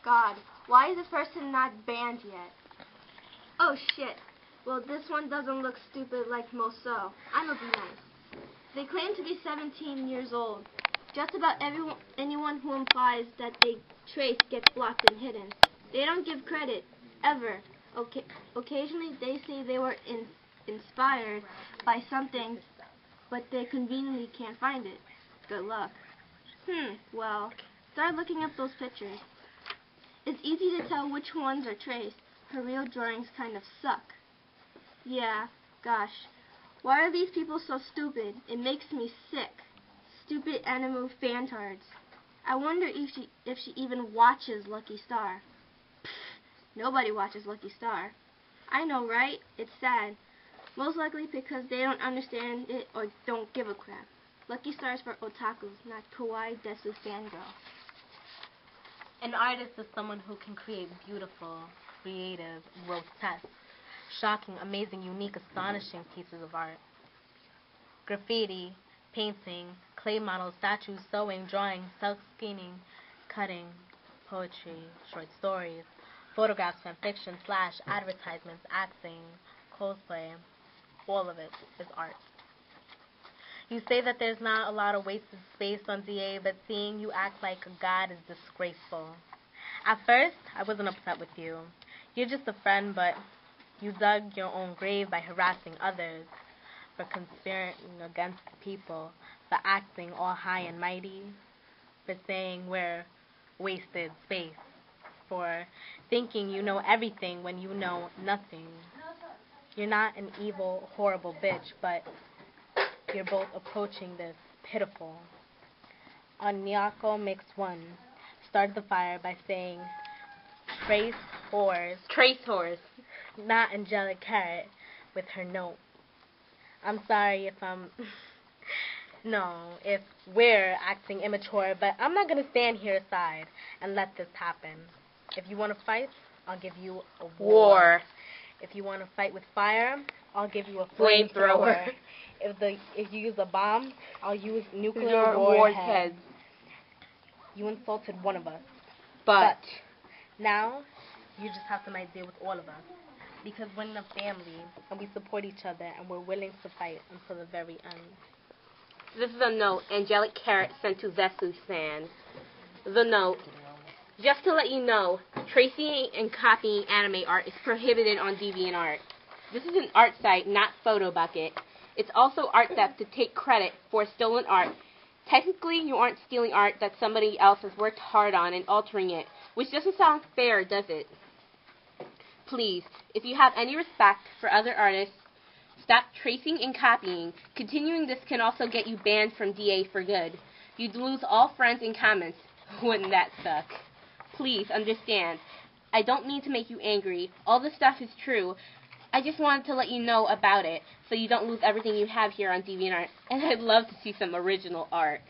God, why is this person not banned yet? Oh shit. Well, this one doesn't look stupid like most, so I'ma be nice. They claim to be 17 years old. Just about anyone who implies that they trace gets blocked and hidden. They don't give credit, ever. Occasionally they say they were inspired by something, but they conveniently can't find it. Good luck. Well, start looking up those pictures. It's easy to tell which ones are traced. Her real drawings kind of suck. Yeah, gosh. Why are these people so stupid? It makes me sick. Stupid anime fantards. I wonder if she even watches Lucky Star. Pfft, nobody watches Lucky Star. I know, right? It's sad. Most likely because they don't understand it or don't give a crap. Lucky Star is for otakus, not kawaii desu fangirl. An artist is someone who can create beautiful, creative, grotesque, shocking, amazing, unique, astonishing pieces of art. Graffiti, painting, clay models, statues, sewing, drawing, silk-screening, cutting, poetry, short stories, photographs, fan fiction, advertisements, acting, cosplay, all of it is art. You say that there's not a lot of wasted space on DA, but seeing you act like a god is disgraceful. At first, I wasn't upset with you. You're just a friend, but you dug your own grave by harassing others, for conspiring against people, for acting all high and mighty, for saying we're wasted space, for thinking you know everything when you know nothing. You're not an evil, horrible bitch, but you're both approaching this pitiful. OnnanokoMIX 1 started the fire by saying Tracewhore, not AngelicCarrot, with her note. I'm sorry if if we're acting immature, but I'm not going to stand here aside and let this happen. If you want to fight, I'll give you a war. If you want to fight with fire, I'll give you a flamethrower. If you use a bomb, I'll use nuclear warheads. You insulted one of us. But now, you just have to deal with all of us. Because we're in a family, and we support each other, and we're willing to fight until the very end. This is a note AngelicCarrot sent to Zesu-San. The note: just to let you know, tracing and copying anime art is prohibited on DeviantART. This is an art site, not PhotoBucket. It's also art theft to take credit for stolen art. Technically, you aren't stealing art that somebody else has worked hard on and altering it, which doesn't sound fair, does it? Please, if you have any respect for other artists, stop tracing and copying. Continuing this can also get you banned from DA for good. You'd lose all friends and comments. Wouldn't that suck? Please understand. I don't mean to make you angry. All this stuff is true. I just wanted to let you know about it, so you don't lose everything you have here on DeviantART, and I'd love to see some original art.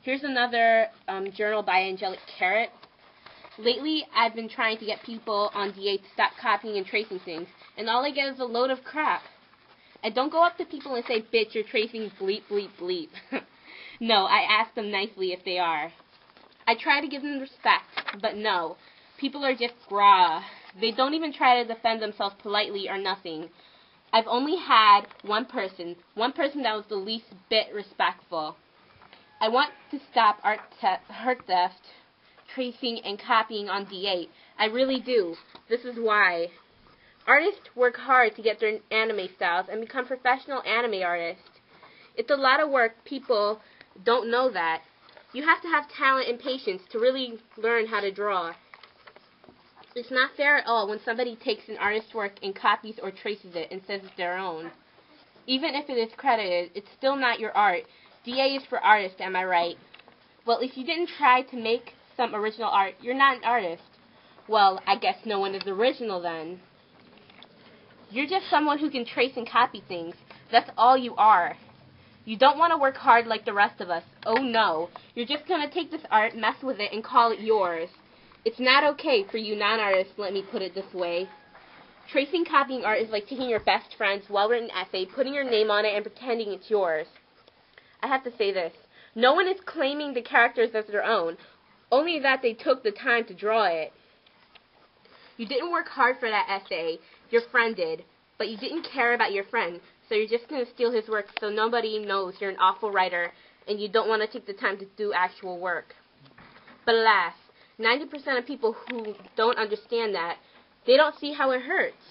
Here's another journal by AngelicCarrot. Lately, I've been trying to get people on DA to stop copying and tracing things, and all I get is a load of crap. I don't go up to people and say, bitch, you're tracing bleep, bleep, bleep. No, I ask them nicely if they are. I try to give them respect, but no. People are just grah. They don't even try to defend themselves politely or nothing. I've only had one person that was the least bit respectful. I want to stop art theft, tracing, and copying on D8. I really do. This is why. Artists work hard to get their anime styles and become professional anime artists. It's a lot of work. People don't know that. You have to have talent and patience to really learn how to draw. It's not fair at all when somebody takes an artist's work and copies or traces it and says it's their own. Even if it is credited, it's still not your art. DA is for artists, am I right? Well, if you didn't try to make some original art, you're not an artist. Well, I guess no one is original then. You're just someone who can trace and copy things. That's all you are. You don't want to work hard like the rest of us. Oh no. You're just going to take this art, mess with it, and call it yours. It's not okay for you non-artists, let me put it this way. Tracing copying art is like taking your best friend's well-written essay, putting your name on it, and pretending it's yours. I have to say this. No one is claiming the characters as their own. only that they took the time to draw it. You didn't work hard for that essay. Your friend did. But you didn't care about your friend, so you're just going to steal his work so nobody knows you're an awful writer and you don't want to take the time to do actual work. But alas, 90% of people who don't understand that, they don't see how it hurts.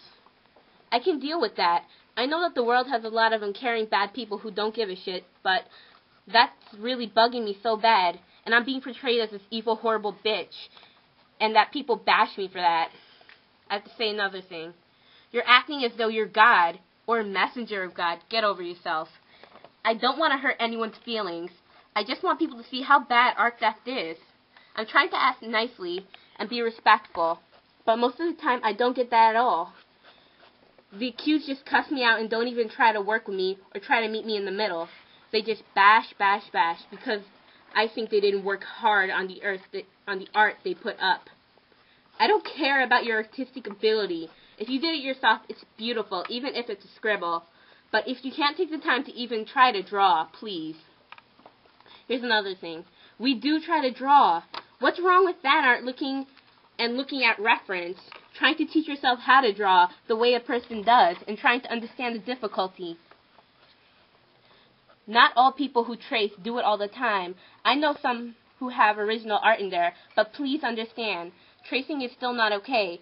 I can deal with that. I know that the world has a lot of uncaring bad people who don't give a shit, but that's really bugging me so bad, and I'm being portrayed as this evil, horrible bitch, and that people bash me for that. I have to say another thing. You're acting as though you're God, or a messenger of God. Get over yourself. I don't want to hurt anyone's feelings. I just want people to see how bad art theft is. I'm trying to ask nicely and be respectful, but most of the time I don't get that at all. The accused just cuss me out and don't even try to work with me or try to meet me in the middle. They just bash because I think they didn't work hard on the art they put up. I don't care about your artistic ability. If you did it yourself, it's beautiful, even if it's a scribble. But if you can't take the time to even try to draw, please. Here's another thing. We do try to draw. What's wrong with fan art looking at reference, trying to teach yourself how to draw the way a person does, and trying to understand the difficulty? Not all people who trace do it all the time. I know some who have original art in there, but please understand, tracing is still not okay.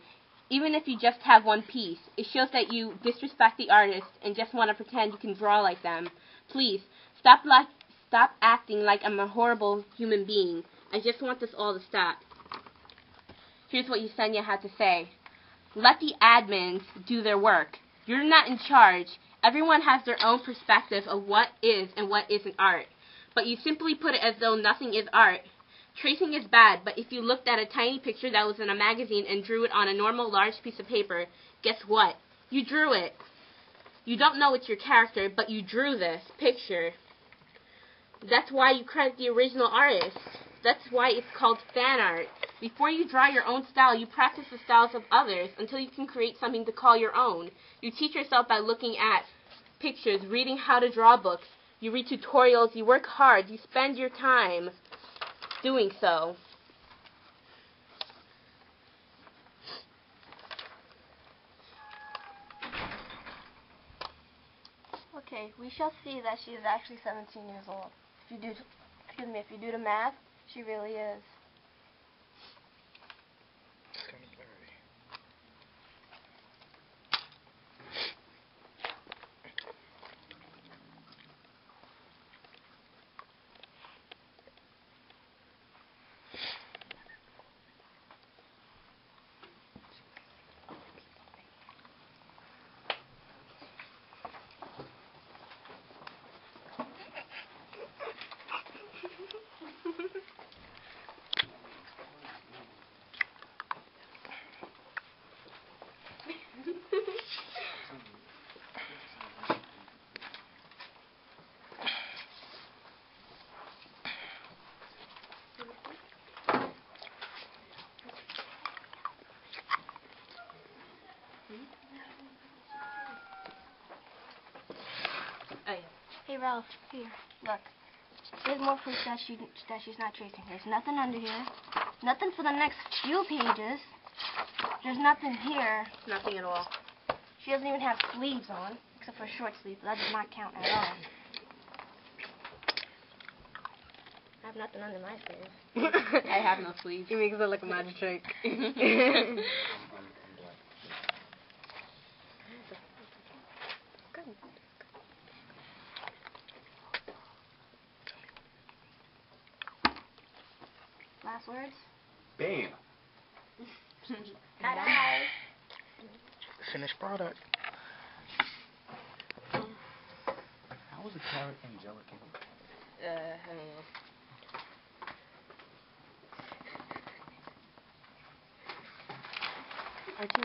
Even if you just have one piece, it shows that you disrespect the artist and just want to pretend you can draw like them. Please, stop acting like I'm a horrible human being. I just want this all to stop. Here's what Yesenia had to say. Let the admins do their work. You're not in charge. Everyone has their own perspective of what is and what isn't art. But you simply put it as though nothing is art. Tracing is bad, but if you looked at a tiny picture that was in a magazine and drew it on a normal large piece of paper, guess what? You drew it. You don't know it's your character, but you drew this picture. That's why you credit the original artist. That's why it's called fan art. Before you draw your own style, you practice the styles of others until you can create something to call your own. You teach yourself by looking at pictures, reading how to draw books. You read tutorials, you work hard, you spend your time doing so. Okay, we shall see that she is actually 17 years old. If you do the math, she really is. Oh, yeah. Hey Ralph, here, look. There's more proof that she's not tracing. There's nothing under here. Nothing for the next few pages. There's nothing here. Nothing at all. She doesn't even have sleeves on, except for a short sleeve. That does not count at all. I have nothing under my sleeve. I have no sleeves. He makes it look a magic trick. Last words? Bam. Ta-da! Finished product. How was the carrot angelic? I don't know. Aren't you